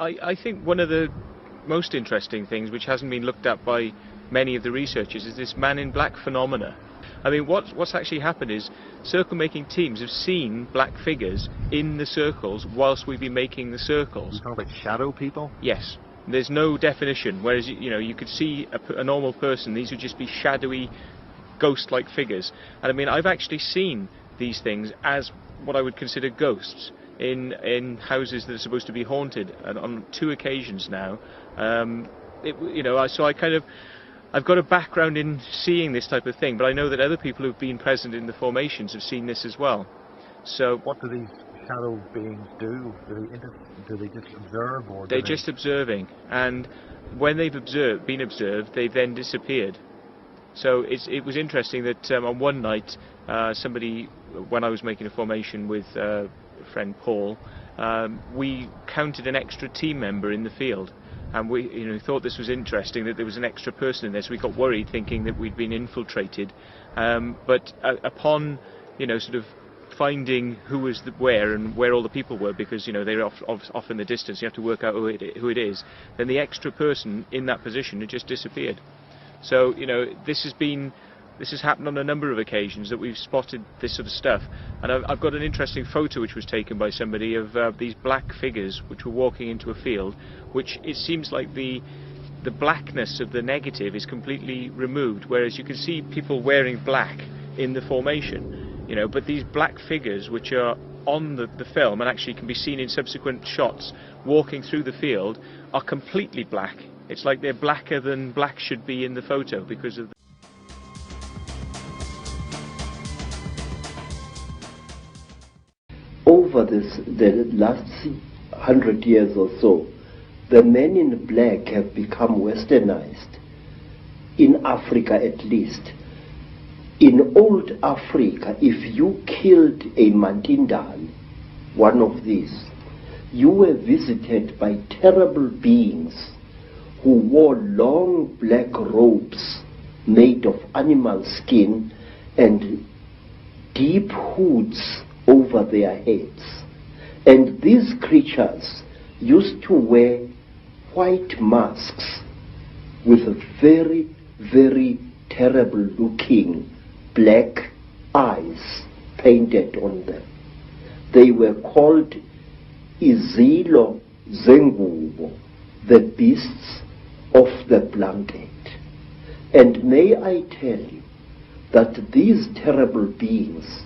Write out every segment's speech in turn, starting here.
I think one of the most interesting things, which hasn't been looked at by many of the researchers, is this man in black phenomena. I mean, what's actually happened is circle making teams have seen black figures in the circles whilst we've been making the circles. You talk about shadow people? Yes. There's no definition, whereas you could see a normal person. These would just be shadowy, ghost-like figures. And I mean, I've actually seen these things as what I would consider ghosts in houses that are supposed to be haunted, and on 2 occasions now. I've got a background in seeing this type of thing, but I know that other people who've been present in the formations have seen this as well. So what do these shadow beings do? Do they just observe, or they're just observing? And when they've been observed, they've then disappeared. So it was interesting that on one night, somebody, when I was making a formation with friend Paul, we counted an extra team member in the field. And we thought this was interesting, that there was an extra person in there, so we got worried thinking that we'd been infiltrated. But upon sort of finding who was where and where all the people were, because they're off in the distance, you have to work out who it is, then the extra person in that position had just disappeared. So this has happened on a number of occasions that we've spotted this sort of stuff. And I've got an interesting photo which was taken by somebody of these black figures which were walking into a field, which it seems like the blackness of the negative is completely removed, whereas you can see people wearing black in the formation, but these black figures which are on the film and actually can be seen in subsequent shots walking through the field are completely black. It's like they're blacker than black should be in the photo because of Over the last 100 years or so, the men in black have become westernized, in Africa at least. In old Africa, if you killed a Mandindal, one of these, you were visited by terrible beings who wore long black robes made of animal skin and deep hoods over their heads. And these creatures used to wear white masks with very, very terrible looking black eyes painted on them. They were called Izilo Zengubo, the beasts of the blanket. And may I tell you that these terrible beings,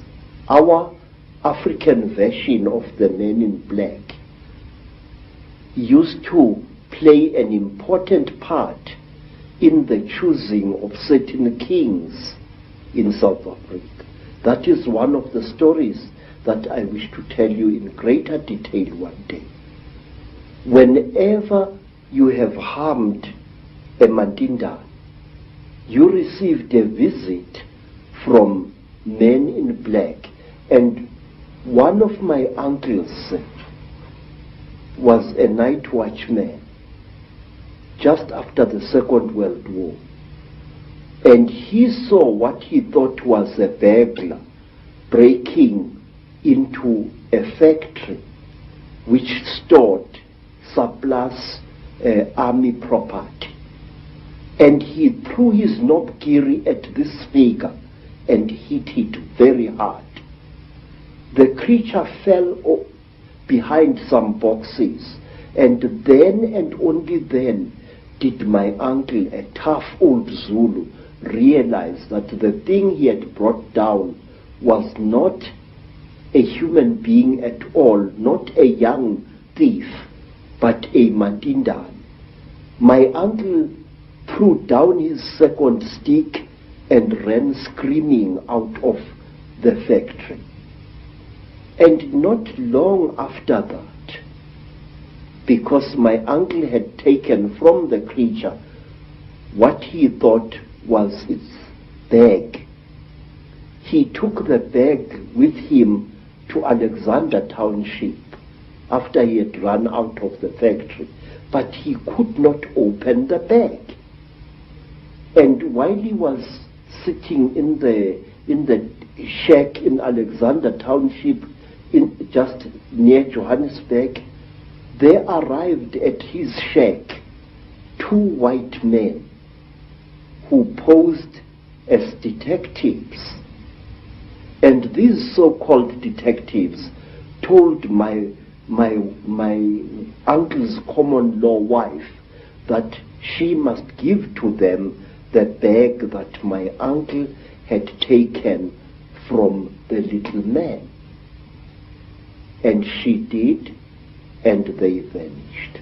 our African version of the men in black, used to play an important part in the choosing of certain kings in South Africa. That is one of the stories that I wish to tell you in greater detail one day. Whenever you have harmed a Mandinda, you received a visit from men in black. And one of my uncles was a night watchman just after the Second World War. And he saw what he thought was a burglar breaking into a factory which stored surplus army property. And he threw his knobkiri at this figure and hit it very hard. The creature fell behind some boxes, and then and only then did my uncle, a tough old Zulu, realize that the thing he had brought down was not a human being at all, not a young thief, but a Mandinda. My uncle threw down his second stick and ran screaming out of the factory. And not long after that, because my uncle had taken from the creature what he thought was its bag, he took the bag with him to Alexander Township after he had run out of the factory, but he could not open the bag. And while he was sitting in the shack in Alexander Township, just near Johannesburg, there arrived at his shack 2 white men who posed as detectives. And these so-called detectives told my uncle's common law wife that she must give to them the bag that my uncle had taken from the little man. And she did, and they vanished.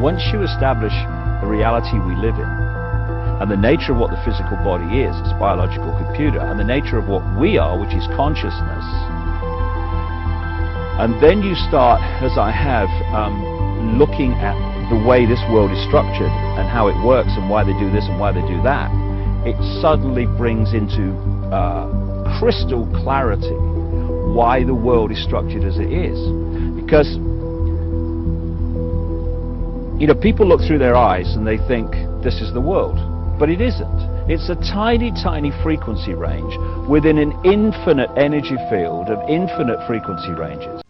Once you establish the reality we live in, and the nature of what the physical body is, it's a biological computer, and the nature of what we are, which is consciousness, and then you start, as I have, looking at the way this world is structured and how it works and why they do this and why they do that, it suddenly brings into crystal clarity why the world is structured as it is. Because you know, people look through their eyes and they think this is the world, but it isn't. It's a tiny, tiny frequency range within an infinite energy field of infinite frequency ranges.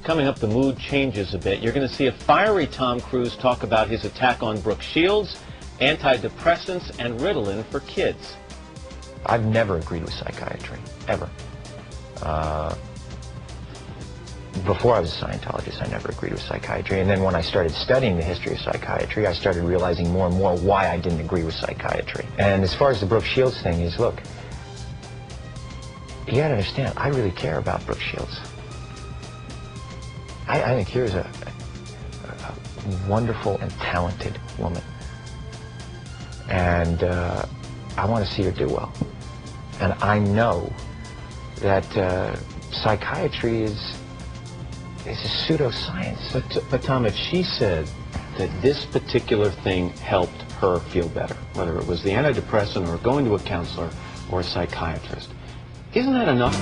Coming up, the mood changes a bit. You're going to see a fiery Tom Cruise talk about his attack on Brooke Shields, anti-depressants, and Ritalin for kids. I've never agreed with psychiatry, ever. Before I was a Scientologist, I never agreed with psychiatry. And then when I started studying the history of psychiatry, I started realizing more and more why I didn't agree with psychiatry. And as far as the Brooke Shields thing is, look, you gotta understand, I really care about Brooke Shields. I think here's a wonderful and talented woman. And I want to see her do well. And I know that psychiatry is a pseudoscience. But Tom, if she said that this particular thing helped her feel better, whether it was the antidepressant or going to a counselor or a psychiatrist, isn't that enough?